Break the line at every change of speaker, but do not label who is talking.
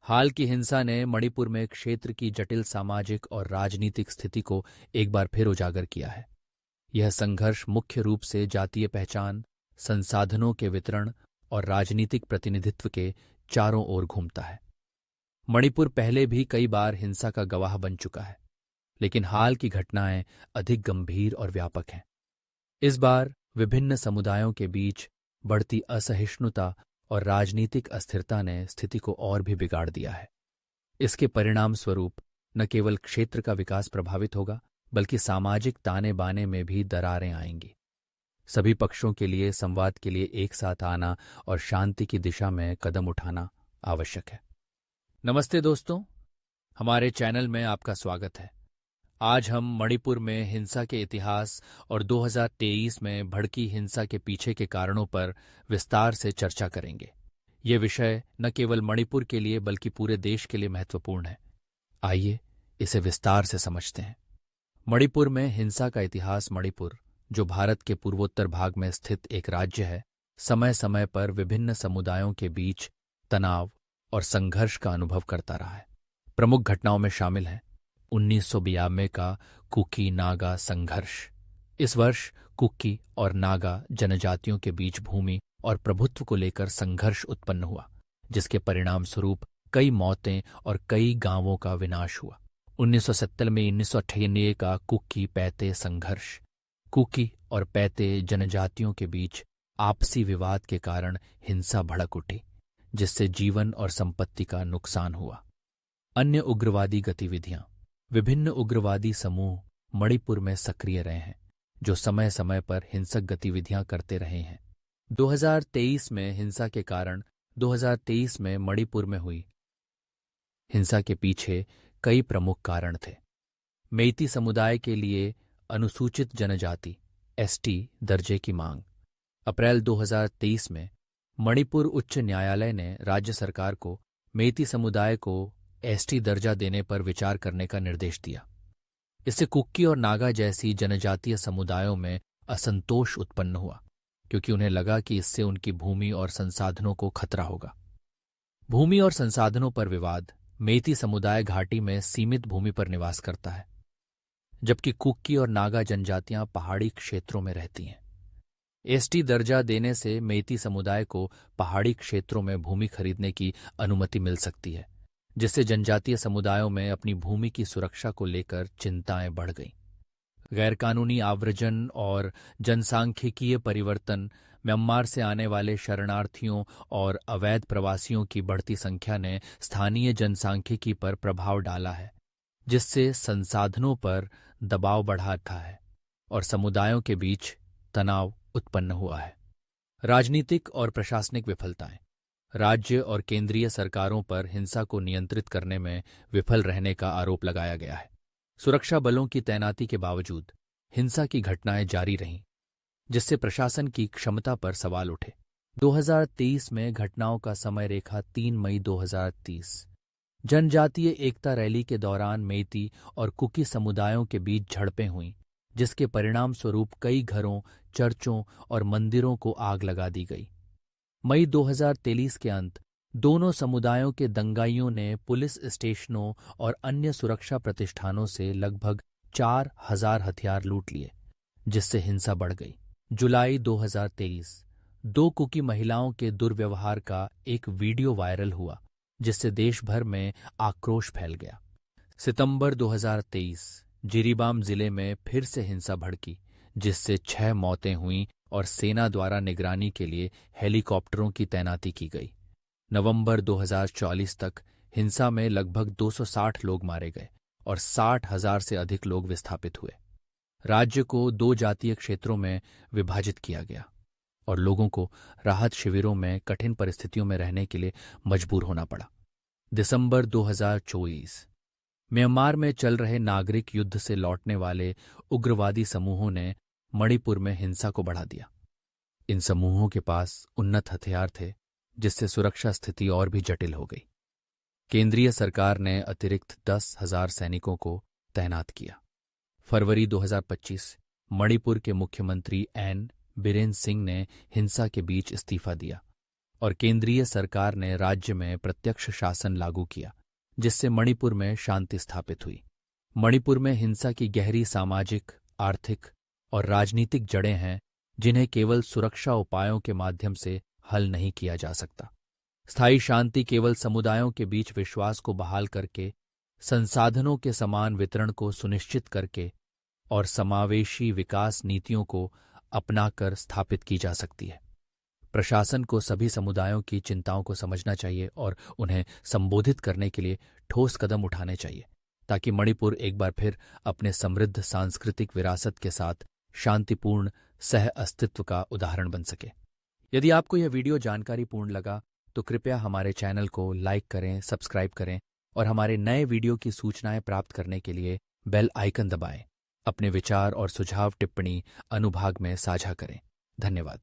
हाल की हिंसा ने मणिपुर में क्षेत्र की जटिल सामाजिक और राजनीतिक स्थिति को एक बार फिर उजागर किया है। यह संघर्ष मुख्य रूप से जातीय पहचान, संसाधनों के वितरण और राजनीतिक प्रतिनिधित्व के चारों ओर घूमता है। मणिपुर पहले भी कई बार हिंसा का गवाह बन चुका है, लेकिन हाल की घटनाएं अधिक गंभीर और व्यापक हैं। इस बार विभिन्न समुदायों के बीच बढ़ती असहिष्णुता और राजनीतिक अस्थिरता ने स्थिति को और भी बिगाड़ दिया है। इसके परिणाम स्वरूप न केवल क्षेत्र का विकास प्रभावित होगा, बल्कि सामाजिक ताने बाने में भी दरारें आएंगी। सभी पक्षों के लिए संवाद के लिए एक साथ आना और शांति की दिशा में कदम उठाना आवश्यक है। नमस्ते दोस्तों, हमारे चैनल में आपका स्वागत है। आज हम मणिपुर में हिंसा के इतिहास और 2023 में भड़की हिंसा के पीछे के कारणों पर विस्तार से चर्चा करेंगे। ये विषय न केवल मणिपुर के लिए बल्कि पूरे देश के लिए महत्वपूर्ण है। आइए इसे विस्तार से समझते हैं। मणिपुर में हिंसा का इतिहास। मणिपुर, जो भारत के पूर्वोत्तर भाग में स्थित एक राज्य है, समय समय पर विभिन्न समुदायों के बीच तनाव और संघर्ष का अनुभव करता रहा है। प्रमुख घटनाओं में शामिल हैं 1992 का कुकी-नागा संघर्ष। इस वर्ष कुकी और नागा जनजातियों के बीच भूमि और प्रभुत्व को लेकर संघर्ष उत्पन्न हुआ, जिसके परिणाम स्वरूप कई मौतें और कई गांवों का विनाश हुआ। 1970 में 1998 का कुकी-पैते संघर्ष। कुकी और पैते जनजातियों के बीच आपसी विवाद के कारण हिंसा भड़क उठी, जिससे जीवन और संपत्ति का नुकसान हुआ। अन्य उग्रवादी गतिविधियां। विभिन्न उग्रवादी समूह मणिपुर में सक्रिय रहे हैं, जो समय समय पर हिंसक गतिविधियां करते रहे हैं। 2023 में हिंसा के कारण 2023 में मणिपुर में हुई हिंसा के पीछे कई प्रमुख कारण थे। मेइती समुदाय के लिए अनुसूचित जनजाति (एसटी) दर्जे की मांग। अप्रैल 2023 में मणिपुर उच्च न्यायालय ने राज्य सरकार को मेइती समुदाय को एसटी दर्जा देने पर विचार करने का निर्देश दिया। इससे कुक्की और नागा जैसी जनजातीय समुदायों में असंतोष उत्पन्न हुआ, क्योंकि उन्हें लगा कि इससे उनकी भूमि और संसाधनों को खतरा होगा। भूमि और संसाधनों पर विवाद। मेइती समुदाय घाटी में सीमित भूमि पर निवास करता है, जबकि कुक्की और नागा जनजातियां पहाड़ी क्षेत्रों में रहती हैं। एसटी दर्जा देने से मेइती समुदाय को पहाड़ी क्षेत्रों में भूमि खरीदने की अनुमति मिल सकती है, जिससे जनजातीय समुदायों में अपनी भूमि की सुरक्षा को लेकर चिंताएं बढ़ गईं। गैरकानूनी आव्रजन और जनसांख्यिकीय परिवर्तन। म्यांमार से आने वाले शरणार्थियों और अवैध प्रवासियों की बढ़ती संख्या ने स्थानीय जनसांख्यिकी पर प्रभाव डाला है, जिससे संसाधनों पर दबाव बढ़ा रखा है और समुदायों के बीच तनाव उत्पन्न हुआ है। राजनीतिक और प्रशासनिक विफलताएं। राज्य और केंद्रीय सरकारों पर हिंसा को नियंत्रित करने में विफल रहने का आरोप लगाया गया है। सुरक्षा बलों की तैनाती के बावजूद हिंसा की घटनाएं जारी रहीं, जिससे प्रशासन की क्षमता पर सवाल उठे। 2023 में घटनाओं का समय रेखा 3 मई 2030। जनजातीय एकता रैली के दौरान मेइती और कुकी समुदायों के बीच झड़पें हुईं, जिसके परिणाम स्वरूप कई घरों, चर्चों और मंदिरों को आग लगा दी गई। मई 2023 के अंत दोनों समुदायों के दंगाइयों ने पुलिस स्टेशनों और अन्य सुरक्षा प्रतिष्ठानों से लगभग 4,000 हथियार लूट लिए, जिससे हिंसा बढ़ गई। जुलाई 2023 दो कुकी महिलाओं के दुर्व्यवहार का एक वीडियो वायरल हुआ, जिससे देश भर में आक्रोश फैल गया। सितंबर 2023 जिरीबाम जिले में फिर से हिंसा भड़की, जिससे 6 मौतें हुईं और सेना द्वारा निगरानी के लिए हेलीकॉप्टरों की तैनाती की गई। नवंबर 2024 तक हिंसा में लगभग 260 लोग मारे गए और 60,000 से अधिक लोग विस्थापित हुए। राज्य को 2 जातीय क्षेत्रों में विभाजित किया गया और लोगों को राहत शिविरों में कठिन परिस्थितियों में रहने के लिए मजबूर होना पड़ा। दिसंबर 2024 म्यांमार में चल रहे नागरिक युद्ध से लौटने वाले उग्रवादी समूहों ने मणिपुर में हिंसा को बढ़ा दिया। इन समूहों के पास उन्नत हथियार थे, जिससे सुरक्षा स्थिति और भी जटिल हो गई। केंद्रीय सरकार ने अतिरिक्त 10,000 सैनिकों को तैनात किया। फरवरी 2025 मणिपुर के मुख्यमंत्री एन बिरेन सिंह ने हिंसा के बीच इस्तीफा दिया और केंद्रीय सरकार ने राज्य में प्रत्यक्ष शासन लागू किया, जिससे मणिपुर में शांति स्थापित हुई। मणिपुर में हिंसा की गहरी सामाजिक, आर्थिक और राजनीतिक जड़ें हैं, जिन्हें केवल सुरक्षा उपायों के माध्यम से हल नहीं किया जा सकता। स्थायी शांति केवल समुदायों के बीच विश्वास को बहाल करके, संसाधनों के समान वितरण को सुनिश्चित करके और समावेशी विकास नीतियों को अपनाकर स्थापित की जा सकती है। प्रशासन को सभी समुदायों की चिंताओं को समझना चाहिए और उन्हें संबोधित करने के लिए ठोस कदम उठाने चाहिए, ताकि मणिपुर एक बार फिर अपने समृद्ध सांस्कृतिक विरासत के साथ शांतिपूर्ण सह अस्तित्व का उदाहरण बन सके। यदि आपको यह वीडियो जानकारीपूर्ण लगा तो कृपया हमारे चैनल को लाइक करें, सब्सक्राइब करें और हमारे नए वीडियो की सूचनाएं प्राप्त करने के लिए बेल आइकन दबाएं। अपने विचार और सुझाव टिप्पणी अनुभाग में साझा करें। धन्यवाद।